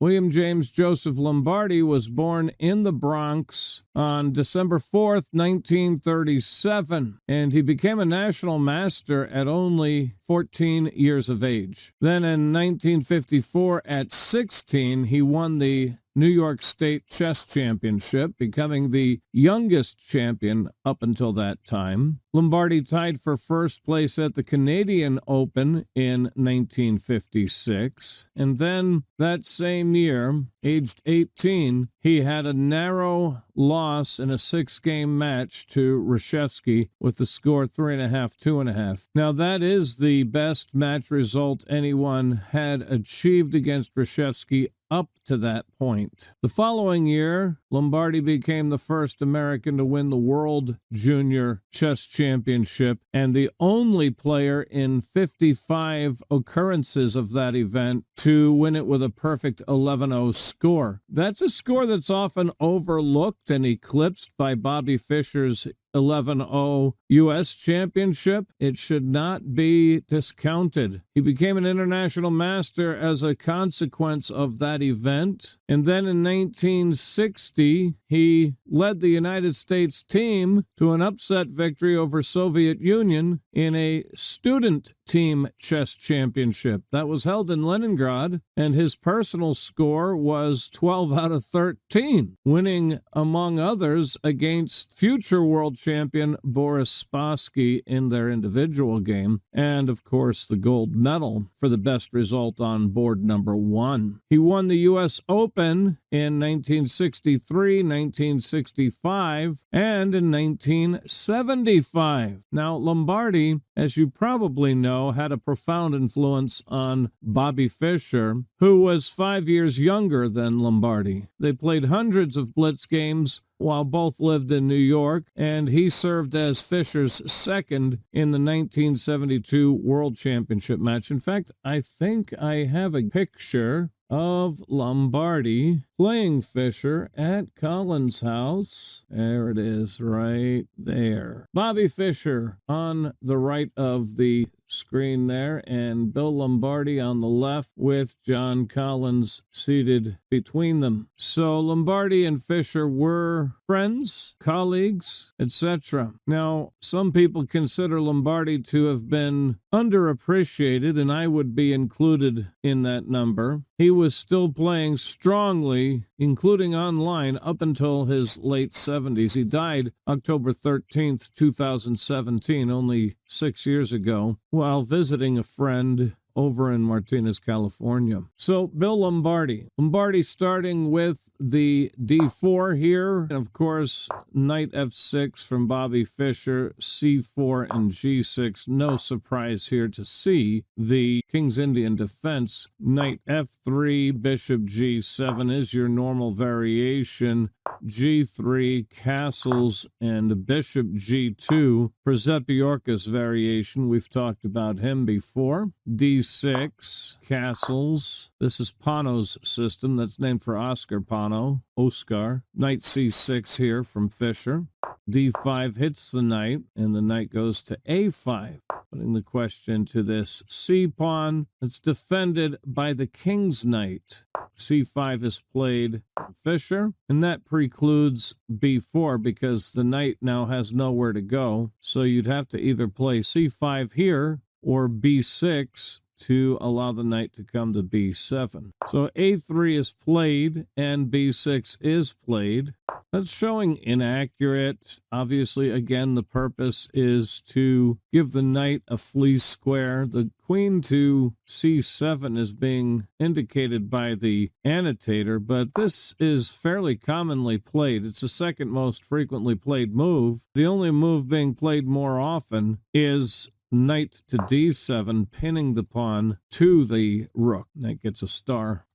William James Joseph Lombardy was born in the Bronx on December 4th, 1937, and he became a national master at only 14 years of age. Then in 1954, at 16, he won the New York State Chess Championship, becoming the youngest champion up until that time. Lombardy tied for first place at the Canadian Open in 1956, and then that same year, aged 18, he had a narrow loss in a 6-game match to Reshevsky with the score 3.5, 2.5. Now, that is the best match result anyone had achieved against Reshevsky up to that point. The following year, Lombardy became the first American to win the World Junior Chess Championship and the only player in 55 occurrences of that event to win it with a perfect 11-0 score. That's a score that's often overlooked and eclipsed by Bobby Fischer's 11-0 U.S. Championship. It should not be discounted. He became an international master as a consequence of that event. And then in 1960, he led the United States team to an upset victory over Soviet Union in a student team chess championship that was held in Leningrad, and his personal score was 12 out of 13, winning, among others, against future world champion Boris Spassky in their individual game, and, of course, the gold medal for the best result on board number 1. He won the U.S. Open in 1963, 1965, and in 1975. Now, Lombardy, as you probably know, had a profound influence on Bobby Fischer, who was 5 years younger than Lombardy. They played hundreds of blitz games while both lived in New York, and he served as Fischer's second in the 1972 World Championship match. In fact, I think I have a picture of Lombardy playing Fischer at Collins' house. There it is, right there. Bobby Fischer on the right of the screen there, and Bill Lombardy on the left with John Collins seated between them. So Lombardy and Fischer were friends, colleagues, etc. Now, some people consider Lombardy to have been underappreciated, and I would be included in that number. He was still playing strongly, including online, up until his late 70s. He died October 13th, 2017, only 6 years ago, while visiting a friend over in Martinez, California. So Bill Lombardy. Lombardy starting with the D4 here. And of course, knight F6 from Bobby Fischer, C4 and G6. No surprise here to see the King's Indian defense. Knight F3, Bishop G7 is your normal variation. G3, castles, and Bishop G2, Przepiorka's variation. We've talked about him before. D6, castles. This is Panno's system. That's named for Oscar Panno. Oscar. Knight C6 here from Fischer. D5 hits the knight, and the knight goes to A5. Putting the question to this C pawn. It's defended by the king's knight. C5 is played from Fischer, and that precludes B4 because the knight now has nowhere to go. So you'd have to either play C5 here or B6 to allow the knight to come to B7. So A3 is played and B6 is played. That's showing inaccurate. Obviously, again, the purpose is to give the knight a fleece square. The queen to C7 is being indicated by the annotator, but this is fairly commonly played. It's the second most frequently played move. The only move being played more often is knight to D7, pinning the pawn to the rook. Knight gets a star.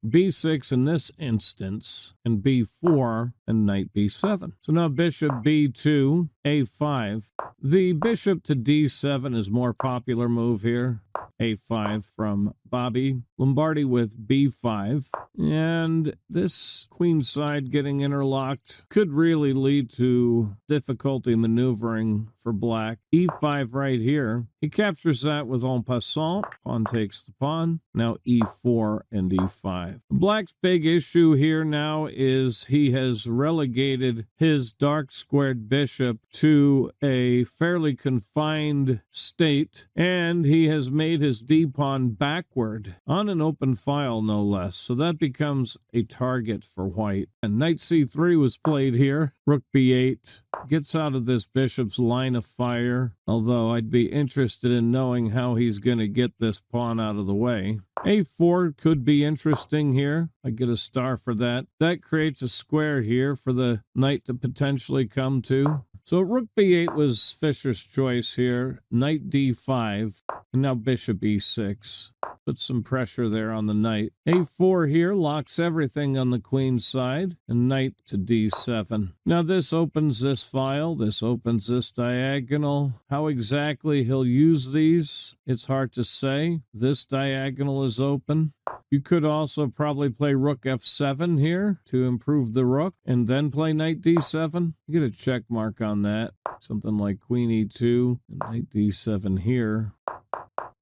B6 in this instance, and B4, and knight B7. So now bishop B2, A5. The bishop to D7 is more popular move here. A5 from Bobby. Lombardy with B5. And this queen side getting interlocked could really lead to difficulty maneuvering for black. E5 right here here. He captures that with en passant. Pawn takes the pawn. Now e4 and e5. Black's big issue here now is he has relegated his dark squared bishop to a fairly confined state, and he has made his d-pawn backward on an open file, no less. So that becomes a target for white. And knight c3 was played here. Rook b8 gets out of this bishop's line of fire, although I'd be interested in knowing how he's going to get this pawn out of the way. a4 could be interesting here. I get a star for that. That creates a square here for the knight to potentially come to. So rook b8 was Fischer's choice here. Knight d5, and now bishop e6. Put some pressure there on the knight. a4 here locks everything on the queen's side, and knight to d7. Now this opens this file, this opens this diagonal. How exactly he'll use these, it's hard to say. This diagonal is open. You could also probably play rook f7 here to improve the rook, and then play knight d7. You get a check mark on that. Something like queen e2 and knight d7 here.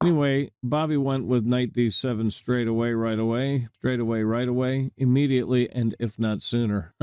Anyway, Bobby went with knight d7 straight away, right away, immediately, and if not sooner.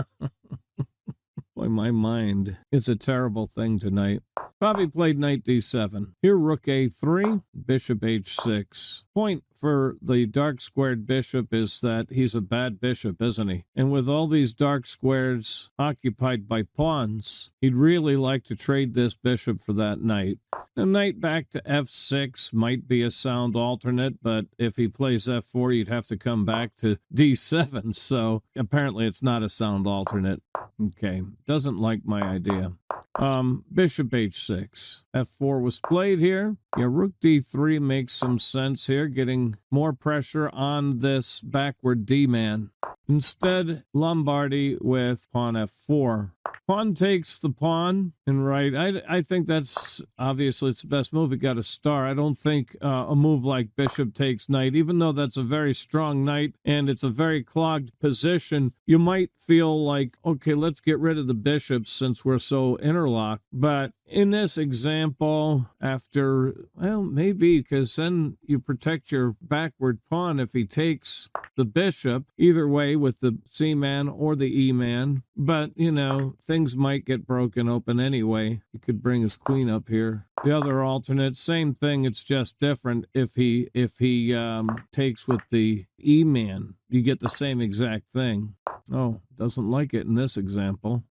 Boy, my mind is a terrible thing tonight. Bobby played knight d7. Here, rook a3, bishop h6. Point for the dark squared bishop is that he's a bad bishop, isn't he? And with all these dark squares occupied by pawns, he'd really like to trade this bishop for that knight. A knight back to f6 might be a sound alternate, but if he plays f4, you'd have to come back to d7, so apparently it's not a sound alternate. Okay, doesn't like my idea. Bishop h6. f4 was played here. Yeah, rook d3 makes some sense here, getting more pressure on this backward d-man. Instead, Lombardy with pawn f4. Pawn takes the pawn, and right, I think that's obviously it's the best move. It got a star. I don't think a move like bishop takes knight, even though that's a very strong knight and it's a very clogged position, you might feel like, okay, let's get rid of the bishops since we're so interlocked. But in this example, after, well, maybe, because then you protect your backward pawn if he takes the bishop, either way with the c-man or the e-man. But, you know, things might get broken open anyway. He could bring his queen up here. The other alternate, same thing, it's just different. If he takes with the e-man, you get the same exact thing. Oh, doesn't like it in this example.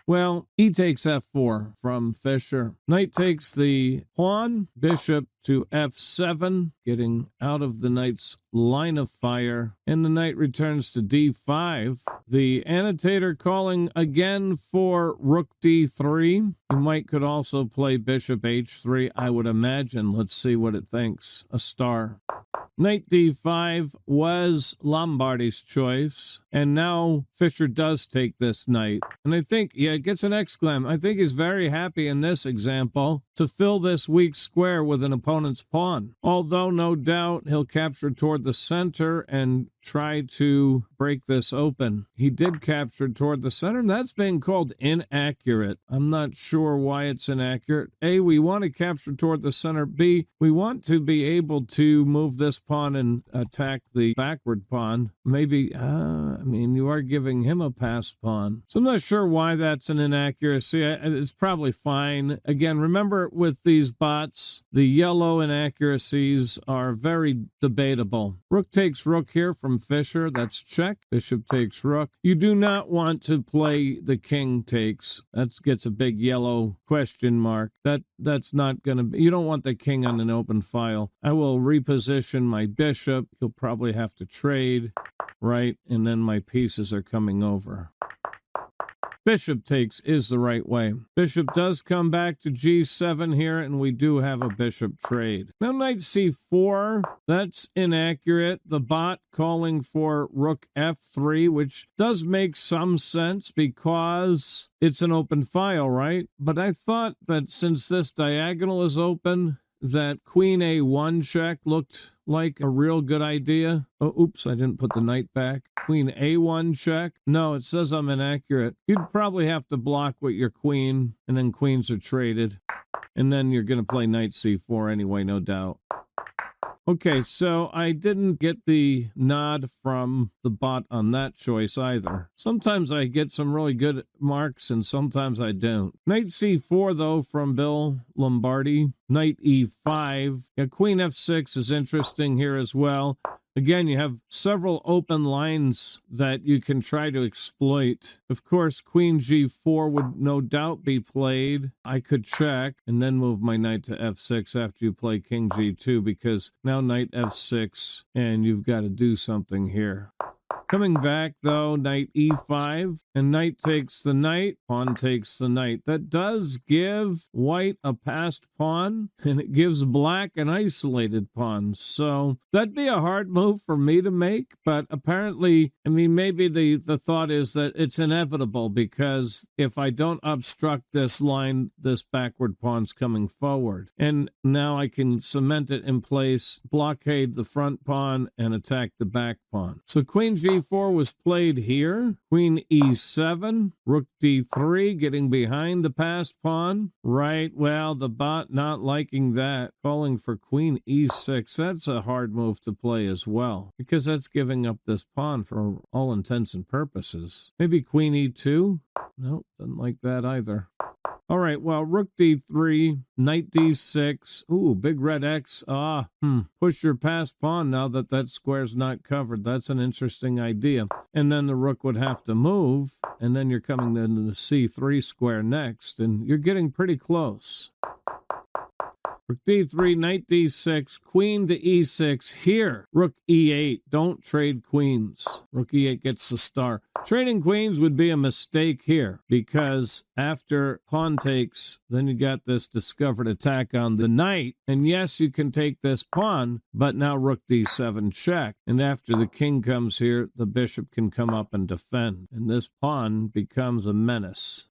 Well, e takes f4 from Fischer. Knight takes the pawn, bishop to f7, getting out of the knight's line of fire, and the knight returns to d5. The annotator calling again for rook d3. You could also play bishop h3, I would imagine. Let's see what it thinks. A star. Knight d5 was Lombardy's choice, and now Fischer does take this knight. And I think, yeah, it gets an exclam. I think he's very happy in this example to fill this weak square with an opponent's pawn. Although, no doubt, he'll capture toward the center and try to break this open. He did capture toward the center, and that's being called inaccurate. I'm not sure why it's inaccurate. A, we want to capture toward the center. B, we want to be able to move this pawn and attack the backward pawn. Maybe, you are giving him a passed pawn. So I'm not sure why that's an inaccuracy. It's probably fine. Again, remember with these bots, the yellow inaccuracies are very debatable. Rook takes rook here from Fischer. That's check. Bishop takes rook. You do not want to play the king takes. That gets a big yellow question mark. That's not going to be, you don't want the king on an open file. I will reposition my bishop. You'll probably have to trade, right? And then my pieces are coming over. Bishop takes is the right way. Bishop does come back to g7 here, and we do have a bishop trade. Now knight c4, that's inaccurate. The bot calling for rook f3, which does make some sense because it's an open file, right? But I thought that since this diagonal is open, that queen A1 check looked like a real good idea? Oh, oops, I didn't put the knight back. Queen A1 check? No, it says I'm inaccurate. You'd probably have to block with your queen, and then queens are traded. And then you're going to play knight C4 anyway, no doubt. Okay, so I didn't get the nod from the bot on that choice either. Sometimes I get some really good marks and sometimes I don't. Knight C4 though from Bill Lombardy. Knight E5. Yeah, Queen F6 is interesting here as well. Again, you have several open lines that you can try to exploit. Of course, Queen G4 would no doubt be played. I could check and then move my knight to F6 after you play King G2 because now knight F6 and you've got to do something here. Coming back, though, knight E5, and knight takes the knight, pawn takes the knight. That does give white a passed pawn, and it gives black an isolated pawn. So that'd be a hard move for me to make, but apparently, I mean, maybe the thought is that it's inevitable because if I don't obstruct this line, this backward pawn's coming forward. And now I can cement it in place, blockade the front pawn, and attack the back pawn. So Queen G4 was played here. Queen E7, Rook D3, getting behind the passed pawn. Right, well, the bot not liking that, calling for Queen E6. That's a hard move to play as well, because that's giving up this pawn for all intents and purposes. Maybe Queen E2? Nope, doesn't like that either. All right, well, Rook D3, Knight D6. Ooh, big red X. Push your passed pawn now that that square's not covered. That's an interesting idea. And then the rook would have to move, and then you're coming into the C3 square next, and you're getting pretty close. Rook D3, Knight D6, Queen to E6 here. Rook E8, don't trade queens. Rook E8 gets the star. Trading queens would be a mistake here because after pawn takes, then you got this discovered attack on the knight. And yes, you can take this pawn, but now Rook D7 check. And after the king comes here, the bishop can come up and defend. And this pawn becomes a menace.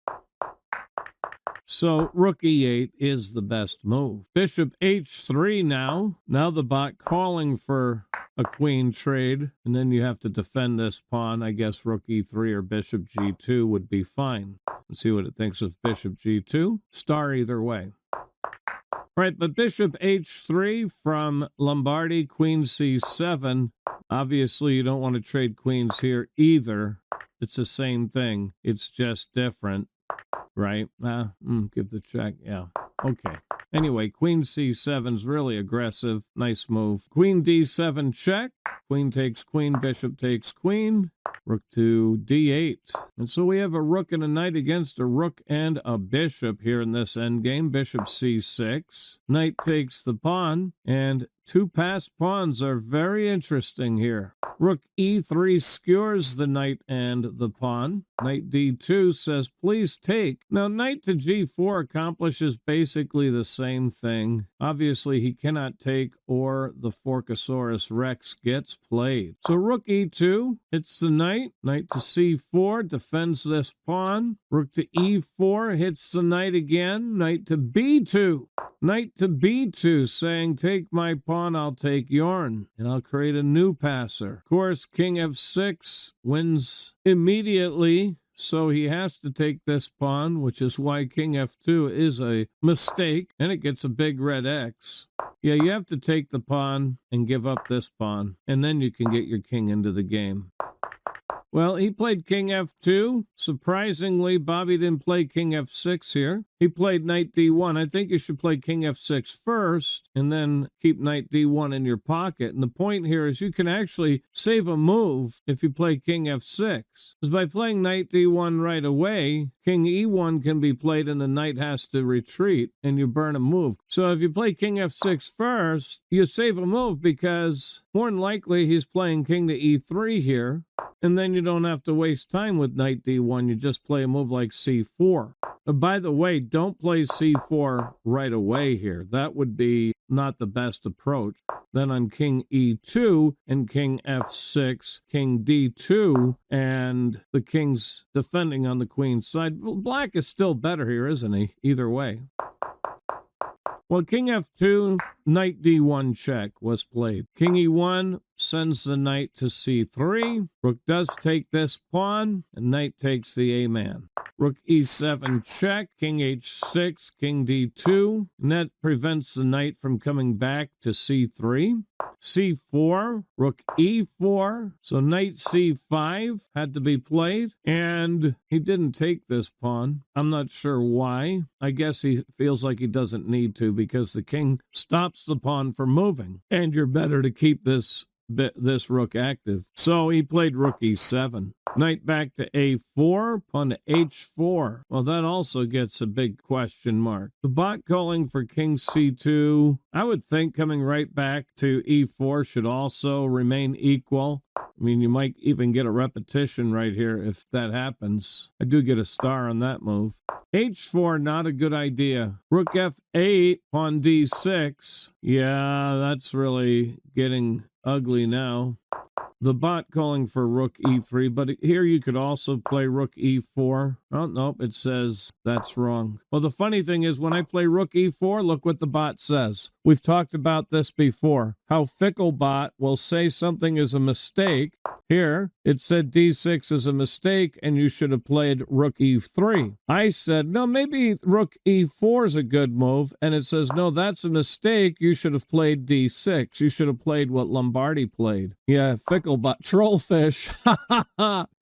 So Rook E8 is the best move. Bishop H3 now. Now the bot calling for a queen trade. And then you have to defend this pawn. I guess Rook E3 or Bishop G2 would be fine. Let's see what it thinks of Bishop G2. Star either way. Right, but Bishop H3 from Lombardy, Queen C7. Obviously, you don't want to trade queens here either. It's the same thing. It's just different. Right? Give the check. Yeah. Okay. Anyway, Queen C7's really aggressive. Nice move. Queen D7 check. Queen takes queen. Bishop takes queen. Rook to D8. And so we have a rook and a knight against a rook and a bishop here in this endgame. Bishop C6. Knight takes the pawn. And two passed pawns are very interesting here. Rook E3 skewers the knight and the pawn. Knight D2 says, please take. Now, knight to G4 accomplishes basically the same thing. Obviously, he cannot take or the Forcosaurus Rex gets played. So Rook E2 hits the knight. Knight to C4 defends this pawn. Rook to E4 hits the knight again. Knight to B2. Knight to B2 saying, take my pawn, I'll take yourn, and I'll create a new passer. Of course, King F6 wins immediately, so he has to take this pawn, which is why King F2 is a mistake, and it gets a big red X. Yeah, you have to take the pawn and give up this pawn, and then you can get your king into the game. Well, he played King F2. Surprisingly, Bobby didn't play King F6 here. He played Knight D1. I think you should play King F6 first and then keep Knight D1 in your pocket. And the point here is you can actually save a move if you play King F6. Because by playing Knight D1 right away, King E1 can be played and the knight has to retreat and you burn a move. So if you play King F6 first, you save a move because more than likely he's playing King to E3 here. And then you don't have to waste time with Knight D1. You just play a move like C4. By the way, don't play C4 right away here. That would be not the best approach. Then on King E2 and King F6, King D2, and the king's defending on the queen's side. Well, black is still better here, isn't he? Either way. Well, king f2, knight d1 check was played. King e1 sends the knight to c3. Rook does take this pawn, and knight takes the a-man. Rook e7 check, king h6, king d2, and that prevents the knight from coming back to c3. c4, rook e4, so knight c5 had to be played, and he didn't take this pawn. I'm not sure why. I guess he feels like he doesn't need to because the king stops the pawn from moving, and you're better to keep this rook active. So he played rook e7. Knight back to a4, pawn to h4. Well, that also gets a big question mark. The bot calling for king c2. I would think coming right back to e4 should also remain equal. I mean, you might even get a repetition right here if that happens. I do get a star on that move. h4, not a good idea. Rook f8, pawn d6. Yeah, that's really getting ugly now. The bot calling for rook e3, but here you could also play rook e4. Oh, nope, it says that's wrong. Well, the funny thing is when I play rook e4, look what the bot says. We've talked about this before, how fickle bot will say something is a mistake. Here, it said d6 is a mistake and you should have played rook e3. I said, no, maybe rook e4 is a good move, and it says, no, that's a mistake. You should have played d6. You should have played what Lombardy played. Yeah, Ficklebot. Trollfish.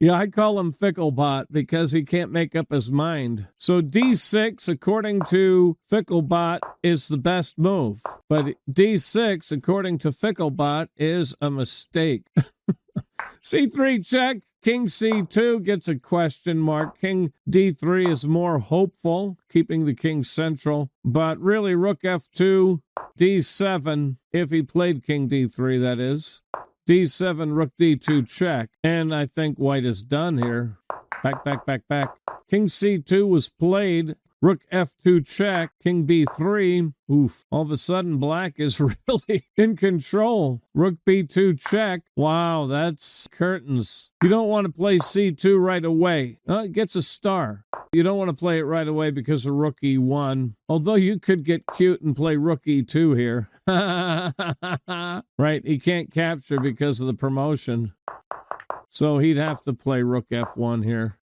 Yeah, I call him Ficklebot because he can't make up his mind. So d6, according to Ficklebot, is the best move. But d6, according to Ficklebot, is a mistake. c3 check. King c2 gets a question mark. King d3 is more hopeful, keeping the king central. But really, rook f2, d7, if he played king d3, that is. d7, rook d2 check. And I think white is done here. Back, back, back, back. King c2 was played. Rook f2 check, king b3. Oof. All of a sudden, black is really in control. Rook b2 check. Wow, that's curtains. You don't want to play c2 right away. It gets a star. You don't want to play it right away because of rook e1. Although you could get cute and play rook e2 here. Right, he can't capture because of the promotion. So he'd have to play rook f1 here.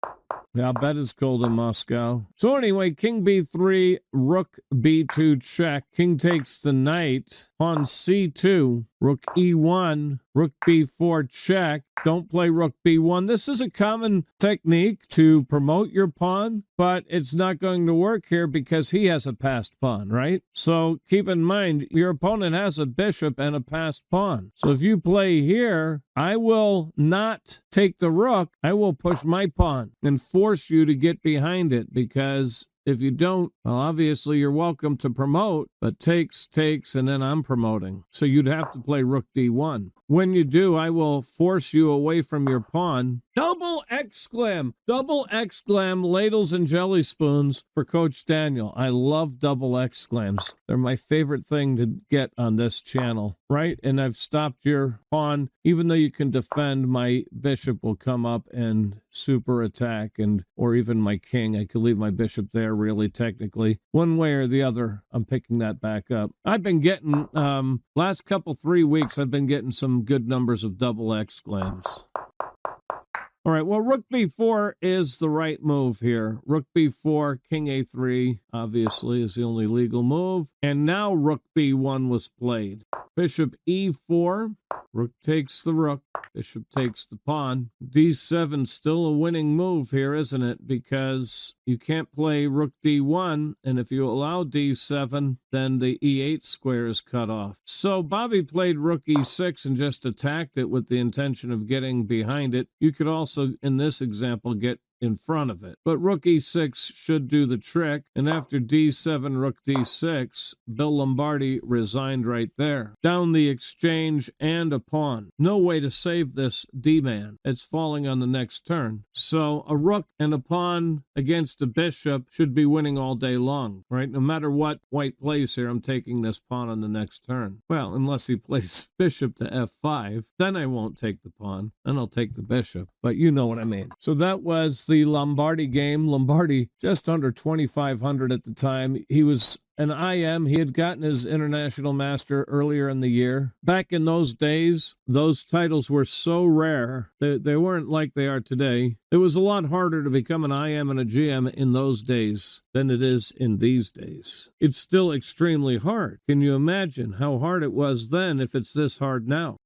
Yeah, I bet it's cold in Moscow. So anyway, king b3, rook b2 check. King takes the knight. Pawn c2, rook e1, rook b4 check. Don't play rook b1. This is a common technique to promote your pawn, but it's not going to work here because he has a passed pawn, right? So keep in mind, your opponent has a bishop and a passed pawn. So if you play here, I will not take the rook. I will push my pawn and force you to get behind it, because if you don't, well, obviously you're welcome to promote, but takes, and then I'm promoting. So you'd have to play rook d1. When you do, I will force you away from your pawn. Double exclam, ladles and jelly spoons for Coach Daniel. I love double exclams. They're my favorite thing to get on this channel, right? And I've stopped your pawn. Even though you can defend, my bishop will come up and super attack, or even my king. I could leave my bishop there, really, technically. One way or the other, I'm picking that back up. I've been getting, last 3 weeks, I've been getting some good numbers of double exclams. All right, well, rook b4 is the right move here. Rook b4, king a3, obviously, is the only legal move. And now rook b1 was played. Bishop e4, rook takes the rook, bishop takes the pawn. d7 still a winning move here, isn't it? Because you can't play rook d1, and if you allow d7, then the e8 square is cut off. So Bobby played rook e6 and just attacked it with the intention of getting behind it. You could also, in this example, get in front of it. But rook e6 should do the trick, and after d7, rook d6, Bill Lombardy resigned right there. Down the exchange and a pawn. No way to save this d-man. It's falling on the next turn. So a rook and a pawn against a bishop should be winning all day long, right? No matter what white plays here, I'm taking this pawn on the next turn. Well, unless he plays bishop to f5, then I won't take the pawn, then I'll take the bishop. But you know what I mean. So that was the Lombardy game. Lombardy just under 2,500 at the time. He was an IM. He had gotten his international master earlier in the year. Back in those days, those titles were so rare. They weren't like they are today. It was a lot harder to become an IM and a GM in those days than it is in these days. It's still extremely hard. Can you imagine how hard it was then if it's this hard now?